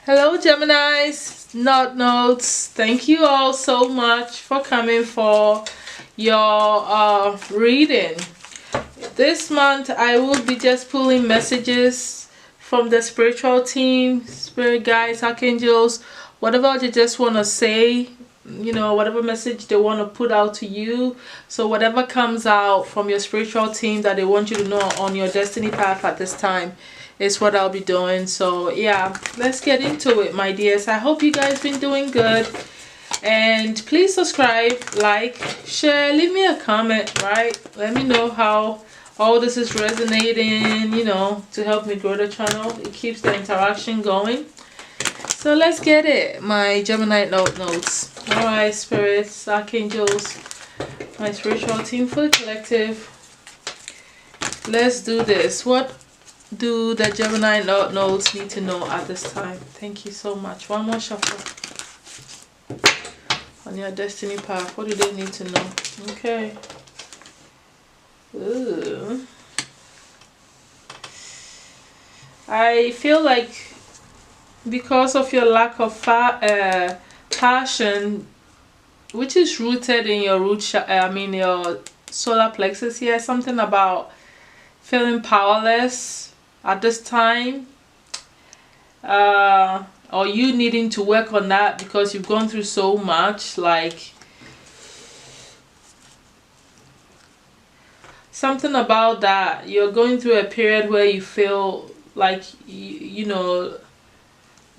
Hello Geminis, Not Notes. Thank you all so much for coming for your reading. This month I will be just pulling messages from the spiritual team, spirit guides, archangels, whatever they just want to say, whatever message they want to put out to you. So whatever comes out from your spiritual team that they want you to know on your destiny path at this time is what I'll be doing. So yeah, let's get into it, my dears. I hope you guys been doing good, and please subscribe, like, share, leave me a comment, right? Let me know how all this is resonating, to help me grow the channel. It keeps the interaction going. So let's get it, my Gemini notes. All right, spirits, archangels, my spiritual team for the collective, let's do this. What do the Gemini nodes need to know at this time? Thank you so much. One more shuffle on your destiny path. What do they need to know? Okay. Ooh. I feel like because of your lack of passion, which is rooted in your your solar plexus here, something about feeling powerless at this time, or you needing to work on that because you've gone through so much, like something about that. You're going through a period where you feel like you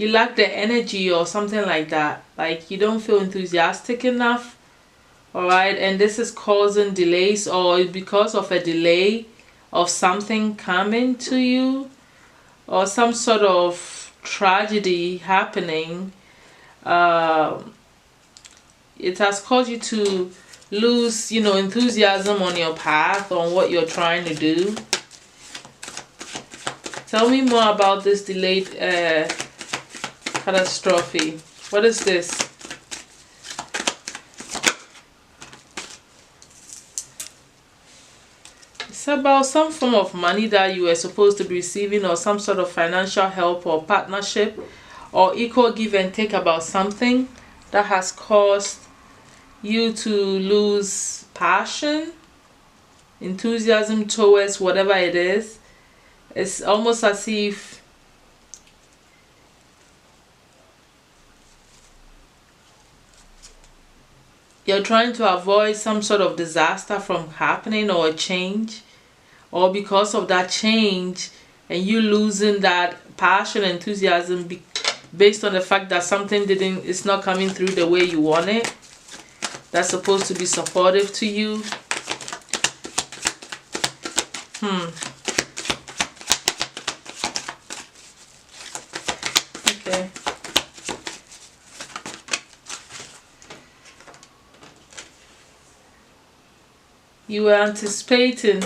lack the energy or something like that, like you don't feel enthusiastic enough. All right, and this is causing delays, or because of a delay of something coming to you, or some sort of tragedy happening. It has caused you to lose enthusiasm on your path, on what you're trying to do. Tell me more about this delayed catastrophe. What is this? It's about some form of money that you were supposed to be receiving, or some sort of financial help or partnership or equal give and take about something that has caused you to lose passion, enthusiasm towards whatever it is. It's almost as if you're trying to avoid some sort of disaster from happening, or a change, or because of that change and you losing that passion, enthusiasm based on the fact that something it's not coming through the way you want it, that's supposed to be supportive to you. Okay. You were anticipating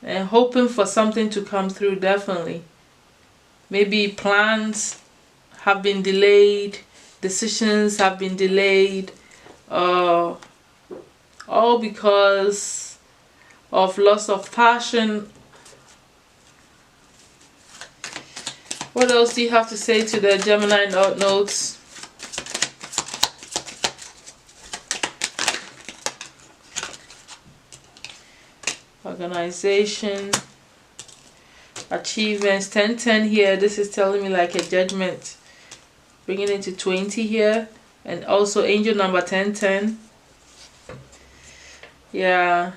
and hoping for something to come through, definitely. Maybe plans have been delayed, decisions have been delayed, all because of loss of passion. What else do you have to say to the Gemini notes? Organization, achievements, 10-10 here. This is telling me like a judgment, bringing it to 20 here, and also angel number 10-10. Yeah,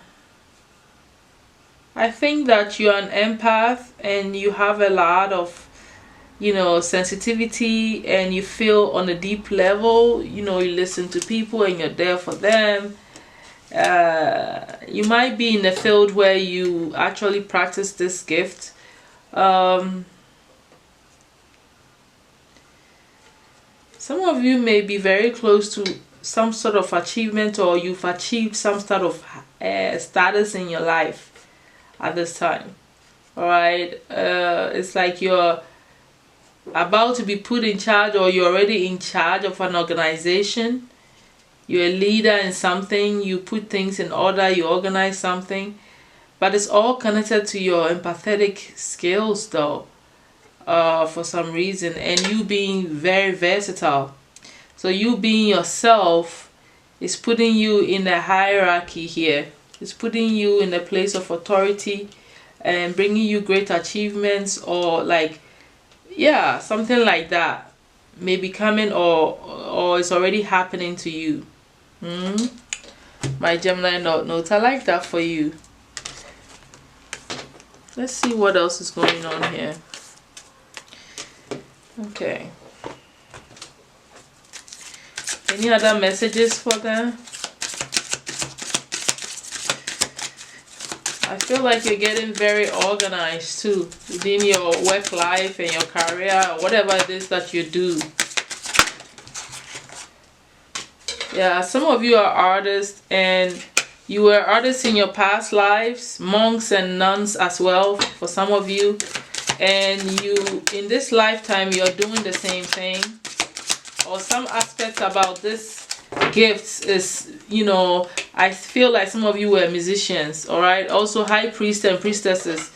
I think that you're an empath and you have a lot of sensitivity, and you feel on a deep level. You listen to people and you're there for them. You might be in a field where you actually practice this gift. Some of you may be very close to some sort of achievement, or you've achieved some sort of status in your life at this time. All right, it's like you're about to be put in charge, or you're already in charge of an organization. You're a leader in something, you put things in order, you organize something, but it's all connected to your empathetic skills though. for some reason, and you being very versatile. So you being yourself is putting you in a hierarchy here. It's putting you in a place of authority and bringing you great achievements, or like, yeah, something like that may be coming, or it's already happening to you. My Gemini note, I like that for you. Let's see what else is going on here. Okay. Any other messages for them? I feel like you're getting very organized too within your work life and your career, or whatever it is that you do. Yeah, some of you are artists, and you were artists in your past lives, monks and nuns as well for some of you, and you in this lifetime you're doing the same thing. Or some aspects about this gifts is, you know, I feel like some of you were musicians, all right? Also high priest and priestesses,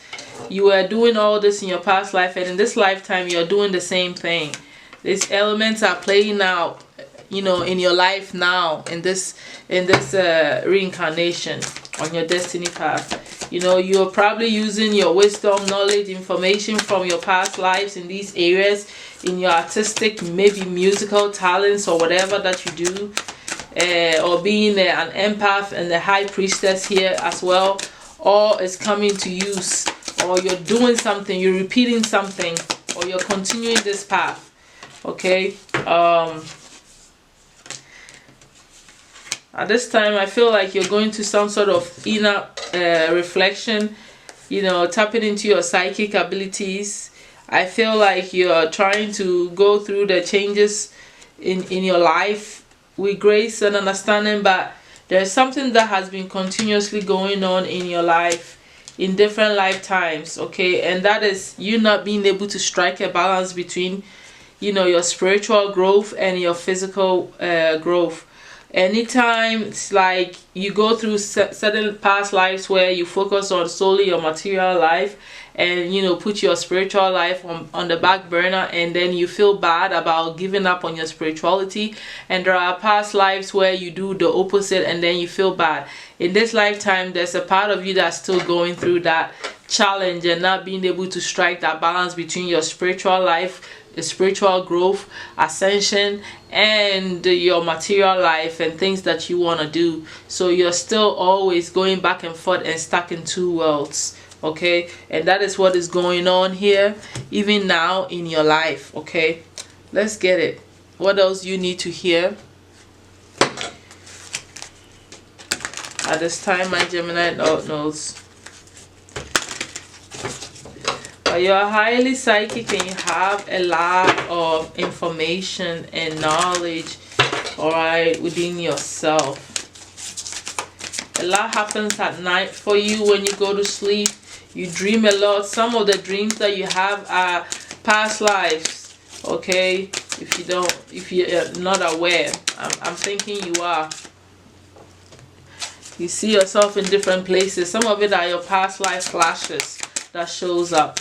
you were doing all this in your past life, and in this lifetime you're doing the same thing. These elements are playing out, you know, in your life now, in this reincarnation on your destiny path. You know, you're probably using your wisdom, knowledge, information from your past lives in these areas, in your artistic, maybe musical talents or whatever that you do, or being an empath and the high priestess here as well. All is coming to use, or you're doing something, you're repeating something, or you're continuing this path. Okay. At this time, I feel like you're going to some sort of inner reflection, you know, tapping into your psychic abilities. I feel like you're trying to go through the changes in your life with grace and understanding, but there's something that has been continuously going on in your life in different lifetimes, okay? And that is you not being able to strike a balance between, you know, your spiritual growth and your physical growth. Anytime it's like you go through certain past lives where you focus on solely your material life and, you know, put your spiritual life on the back burner, and then you feel bad about giving up on your spirituality, and there are past lives where you do the opposite and then you feel bad. In this lifetime, there's a part of you that's still going through that challenge and not being able to strike that balance between your spiritual life, the spiritual growth, ascension, and your material life and things that you want to do. So you're still always going back and forth and stuck in two worlds, okay? And that is what is going on here even now in your life, okay? Let's get it. What else you need to hear at this time, my Gemini knows? You're highly psychic and you have a lot of information and knowledge, all right, within yourself. A lot happens at night for you when you go to sleep. You dream a lot. Some of the dreams that you have are past lives, okay? If you're not aware, I'm thinking you are. You see yourself in different places. Some of it are your past life flashes that shows up.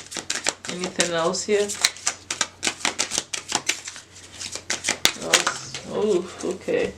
Anything else here? Oh, okay.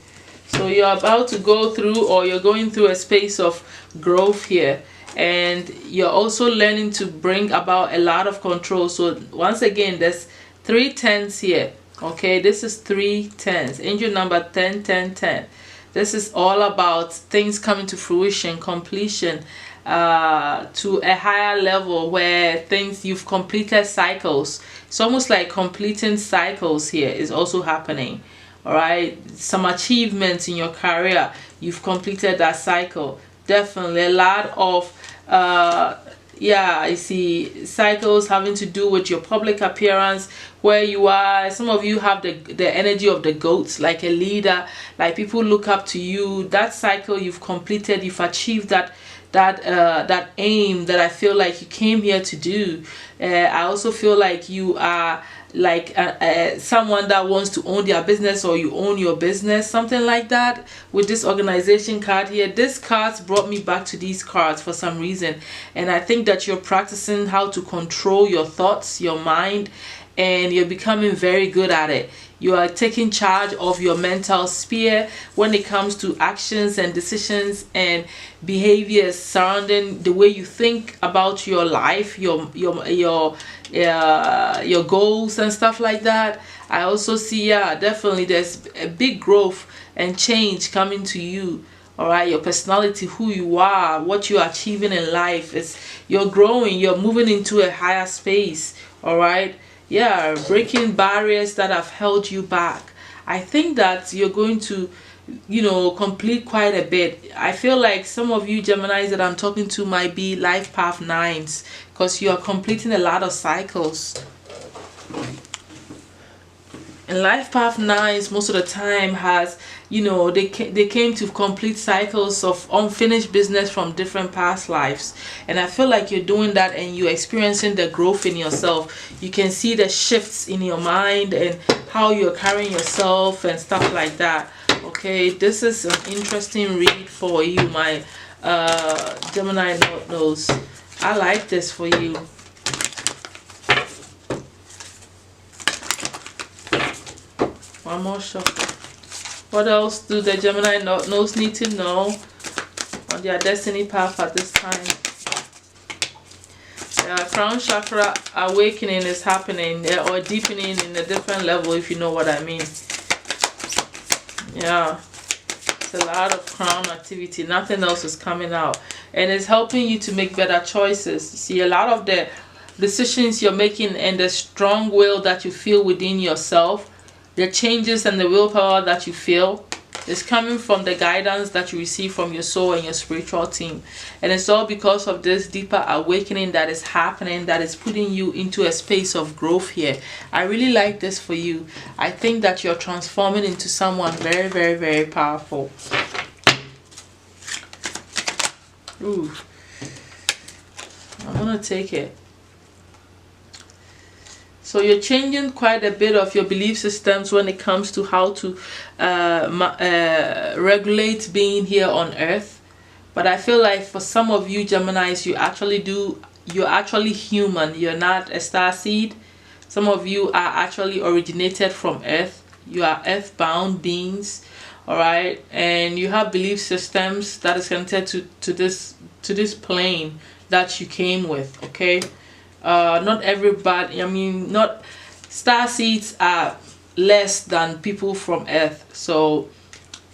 So you're about to go through, or you're going through a space of growth here, and you're also learning to bring about a lot of control. So once again, there's 3 10s here, okay? This is 3 10s, angel number 10 10 10. This is all about things coming to fruition, completion, to a higher level where things you've completed cycles. It's almost like completing cycles here is also happening. All right, some achievements in your career, you've completed that cycle. Definitely a lot of yeah, I see cycles having to do with your public appearance, where you are. Some of you have the energy of the goats, like a leader, like people look up to you. That cycle you've completed, you've achieved that aim that I feel like you came here to do. I also feel like you are like someone that wants to own their business, or you own your business, something like that. With this organization card here, this cards brought me back to these cards for some reason, and I think that you're practicing how to control your thoughts, your mind, and you're becoming very good at it. You are taking charge of your mental sphere when it comes to actions and decisions and behaviors surrounding the way you think about your life, your goals and stuff like that. I also see, yeah, definitely there's a big growth and change coming to you. All right, your personality, who you are, what you're achieving in life, is you're growing, you're moving into a higher space. All right, yeah, breaking barriers that have held you back. I think that you're going to, you know, complete quite a bit. I feel like some of you Geminis that I'm talking to might be life path 9s, because you are completing a lot of cycles. And life path 9s most of the time has, you know, they came to complete cycles of unfinished business from different past lives. And I feel like you're doing that, and you're experiencing the growth in yourself. You can see the shifts in your mind and how you're carrying yourself and stuff like that. Okay, this is an interesting read for you, my Gemini North Nodes. I like this for you. One more shuffle. What else do the Gemini Nodes need to know on their destiny path at this time? Crown chakra awakening is happening, or deepening in a different level, if you know what I mean. Yeah, it's a lot of crown activity. Nothing else is coming out, and it's helping you to make better choices. See, a lot of the decisions you're making and the strong will that you feel within yourself, the changes and the willpower that you feel, is coming from the guidance that you receive from your soul and your spiritual team. And it's all because of this deeper awakening that is happening, that is putting you into a space of growth here. I really like this for you. I think that you're transforming into someone very, very, very powerful. Ooh, I'm gonna take it. So you're changing quite a bit of your belief systems when it comes to how to regulate being here on Earth. But I feel like for some of you Geminis, you're actually human. You're not a star seed. Some of you are actually originated from Earth. You are earthbound beings, all right, and you have belief systems that is connected to this plane that you came with. Okay. Not everybody, I mean, not star seeds are less than people from Earth, so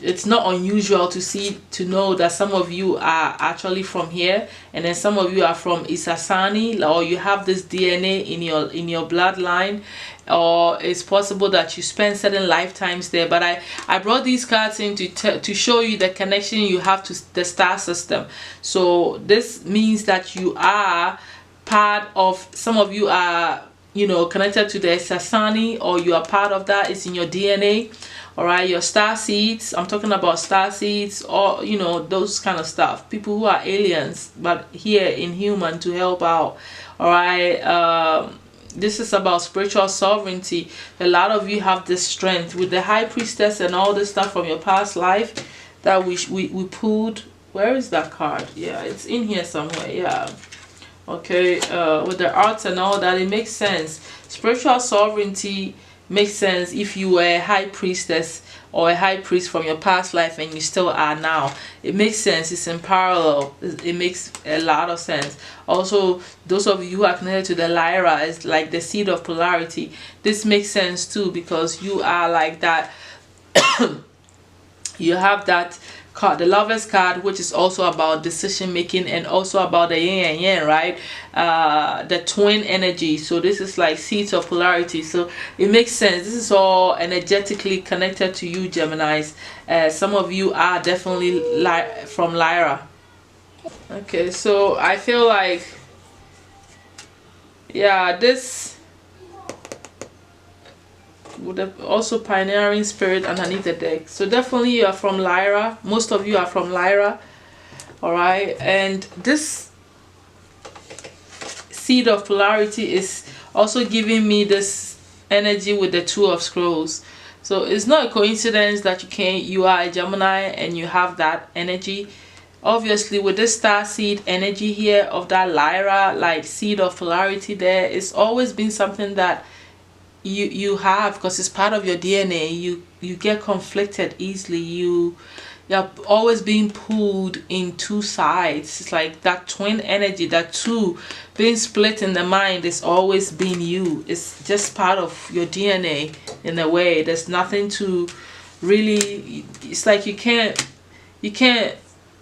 it's not unusual to know that some of you are actually from here, and then some of you are from Isasani, or you have this DNA in your bloodline, or it's possible that you spend certain lifetimes there. But I brought these cards in to show you the connection you have to the star system. So this means that you are part of, some of you are, you know, connected to the Sasani, or you are part of that. It's in your DNA. All right, your star seeds, I'm talking about star seeds, or, you know, those kind of stuff. People who are aliens but here in human to help out. All right, this is about spiritual sovereignty. A lot of you have this strength with the high priestess and all this stuff from your past life that we pulled. Where is that card? Yeah, it's in here somewhere. Yeah. Okay, with the arts and all that, it makes sense. Spiritual sovereignty makes sense if you were a high priestess or a high priest from your past life and you still are now. It makes sense. It's in parallel. It makes a lot of sense. Also, those of you who are connected to the Lyra, is like the seed of polarity. This makes sense too, because you are like that. You have that card, the Lover's card, which is also about decision making and also about the yin and yang, right? The twin energy. So this is like seeds of polarity. So it makes sense. This is all energetically connected to you, Geminis. Some of you are definitely from Lyra. Okay, so I feel like, yeah, this with also pioneering spirit underneath the deck. So definitely you are from Lyra. Most of you are from Lyra. All right, and this seed of polarity is also giving me this energy with the Two of Scrolls. So it's not a coincidence that you are a Gemini and you have that energy. Obviously, with this star seed energy here of that Lyra, like seed of polarity there, it's always been something that you have, because it's part of your DNA. You get conflicted easily. You're always being pulled in two sides. It's like that twin energy, that two being split in the mind is always been you. It's just part of your DNA in a way. There's nothing to really, it's like you can't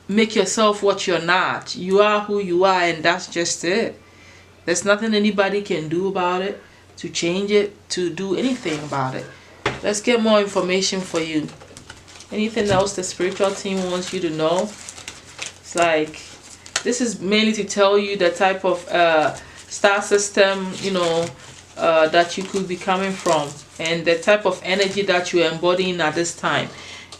make yourself what you're not. You are who you are, and that's just it. There's nothing anybody can do about it, to change it, to do anything about it. Let's get more information for you. Anything else the spiritual team wants you to know? It's like, this is mainly to tell you the type of star system, that you could be coming from, and the type of energy that you're embodying at this time.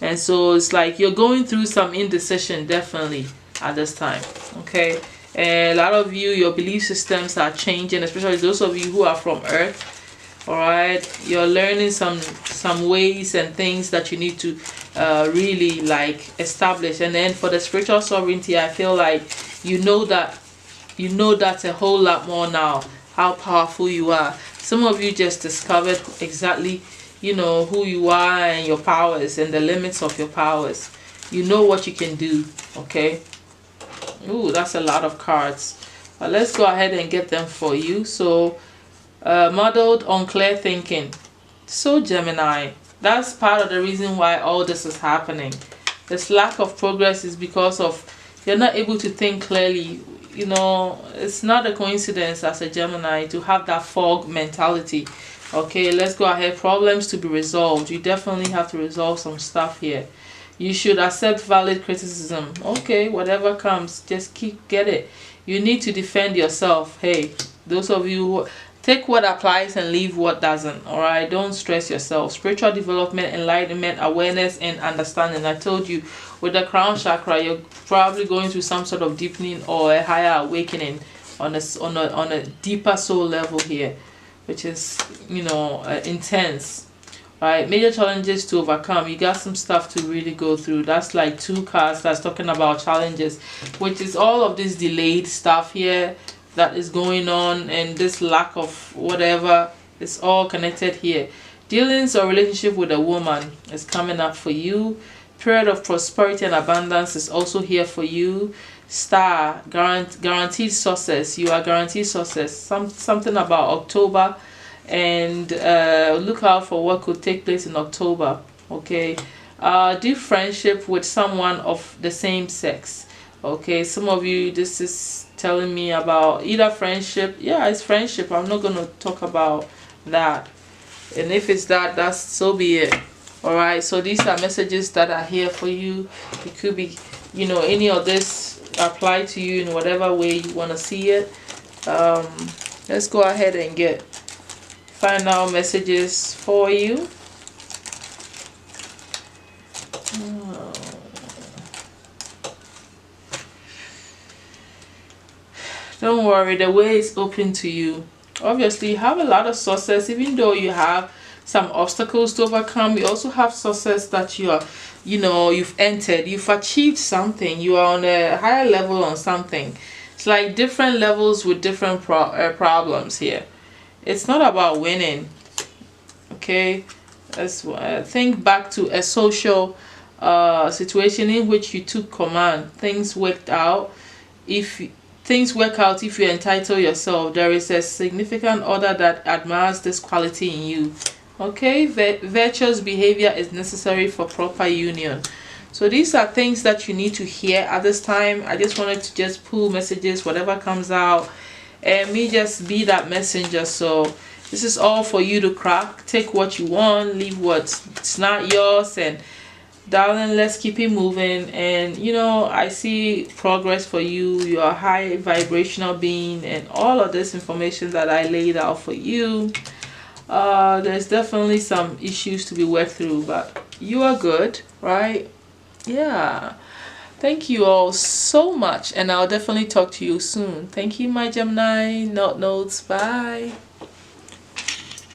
And so it's like you're going through some indecision, definitely, at this time. Okay, and a lot of you, your belief systems are changing, especially those of you who are from Earth. All right, you're learning some ways and things that you need to really like establish. And then for the spiritual sovereignty, I feel like you know that a whole lot more now, how powerful you are. Some of you just discovered exactly who you are and your powers and the limits of your powers. You know what you can do. Okay, ooh, that's a lot of cards, but let's go ahead and get them for you. So modeled on clear thinking. So Gemini, that's part of the reason why all this is happening. This lack of progress is because of you're not able to think clearly. It's not a coincidence as a Gemini to have that fog mentality. Okay, let's go ahead. Problems to be resolved. You definitely have to resolve some stuff here. You should accept valid criticism. Okay, whatever comes, just get it. You need to defend yourself. Hey, those of you who take what applies and leave what doesn't. All right, don't stress yourself. Spiritual development, enlightenment, awareness, and understanding. I told you, with the crown chakra, you're probably going through some sort of deepening or a higher awakening on a deeper soul level here, which is intense. Right, major challenges to overcome. You got some stuff to really go through. That's like 2 cards that's talking about challenges, which is all of this delayed stuff here that is going on, and this lack of whatever is all connected here. Dealings or relationship with a woman is coming up for you. Period of prosperity and abundance is also here for you. Star, guaranteed success. You are guaranteed success. Something about October, and look out for what could take place in October. Okay, deep friendship with someone of the same sex. Okay, some of you, this is telling me about either friendship. Yeah, it's friendship. I'm not going to talk about that, and if it's that, that's so be it. All right, so these are messages that are here for you. It could be any of this apply to you in whatever way you want to see it. Let's go ahead and get final messages for you. Don't worry, the way is open to you. Obviously, you have a lot of success, even though you have some obstacles to overcome. You also have success that you've entered, you've achieved something, you are on a higher level on something. It's like different levels with different problems here. It's not about winning. Okay, let's think back to a social situation in which you took command. Things worked out. If things work out, if you entitle yourself, there is a significant other that admires this quality in you. Okay, virtuous behavior is necessary for proper union. So these are things that you need to hear at this time. I just wanted to just pull messages, whatever comes out, and me just be that messenger. So this is all for you to crack. Take what you want, leave what's not yours, and darling, let's keep it moving. And I see progress for you. You're a high vibrational being, and all of this information that I laid out for you, there's definitely some issues to be worked through, but you are good, right? Yeah, Thank you all so much, and I'll definitely talk to you soon. Thank you, my Gemini. North nodes. Bye.